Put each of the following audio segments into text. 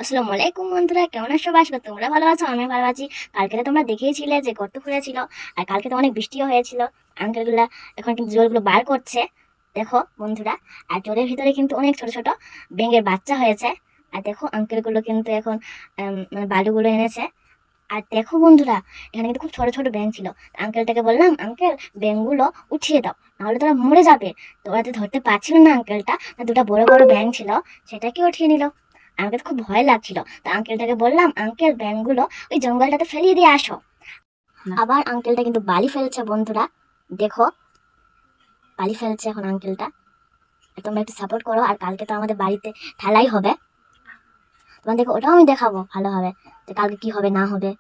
আসসালামু আলাইকুম বন্ধুরা, কেমন আছো? বাস তোমরা ভালো আছো? আমি ভালো আছি। কালকে তো তোমরা দেখেইছিলে যে গর্ত খুঁড়েছিল, আর কালকে তো অনেক বৃষ্টিও হয়েছিল। আঙ্কেলগুলা এখন কিন্তু জলগুলো বার করছে, দেখো বন্ধুরা। আর জলের ভিতরে কিন্তু অনেক ছোট ছোট ব্যাঙের বাচ্চা হয়েছে। আর দেখো আঙ্কেলগুলো কিন্তু এখন মানে বালুগুলো এনেছে। আর দেখো বন্ধুরা, এখানে কিন্তু খুব ছোট ছোট ব্যাঙ ছিল। আঙ্কেলটাকে বললাম, আঙ্কেল ব্যাঙগুলো উঠিয়ে দাও, নাহলে তোরা মরে যাবে। তো ওরা তো ধরতে পারছিল না আঙ্কেলটা, দুটো বড় বড় ব্যাঙ ছিল, সেটাকে উঠিয়ে নিল। আমাকে তো খুব ভয় লাগছিল। তো আঙ্কেলটাকে বললাম, আঙ্কেল ব্যাঙগুলো ওই জঙ্গলটাতে ফেলিয়ে দিয়ে আসো। আবার আঙ্কেলটা কিন্তু বালি ফেলছে বন্ধুরা, দেখো বালি ফেলছে এখন আঙ্কেলটা। তোমরা একটু সাপোর্ট করো। আর কালকে তো আমাদের বাড়িতে ঢালাই হবে, তোমাদেরকে ওটাও আমি দেখাবো ভালোভাবে যে কালকে কি হবে না হবে।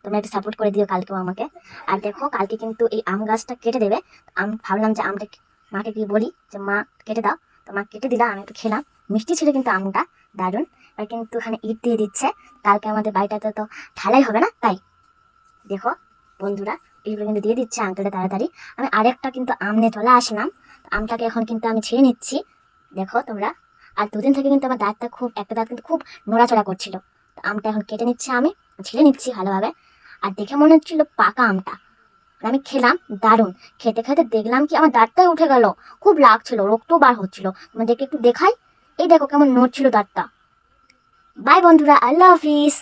তোমরা একটু সাপোর্ট করে দিও কালকেও আমাকে। আর দেখো কালকে কিন্তু এই আম গাছটা কেটে দেবে। আমি ভাবলাম যে আমটা মাকে কি বলি যে মা কেটে দাও। তো মা কেটে দিলা, আমি একটু খেলাম, মিষ্টি ছিল কিন্তু আমটা, দারুণ। আর কিন্তু ওখানে ইট দিয়ে দিচ্ছে, কালকে আমাদের বাড়িটাতে তো ঢালাই হবে না, তাই দেখো বন্ধুরা এইগুলো কিন্তু দিয়ে দিচ্ছে আঙ্কেলটা তাড়াতাড়ি। আমি আরেকটা কিন্তু আম নিয়ে চলে আসলাম। আমটাকে এখন কিন্তু আমি ছেড়ে নিচ্ছি, দেখো তোমরা। আর দুদিন থেকে কিন্তু আমার দাঁতটা খুব, একটা দাঁত কিন্তু খুব নড়াচড়া করছিল। তো আমটা এখন কেটে নিচ্ছে, আমি ছেড়ে নিচ্ছি ভালোভাবে। আর দেখে মনে হচ্ছিল পাকা আমটা। আর আমি খেলাম, দারুণ। খেতে খেতে দেখলাম কি আমার দাঁতটাই উঠে গেল, খুব লাগছিল, রক্তও বার হচ্ছিল। তোমাদেরকে একটু দেখাই, এই দেখো কেমন নড়ছিল দাঁতটা। বাই বন্ধুরা, আল্লাহ হাফিজ।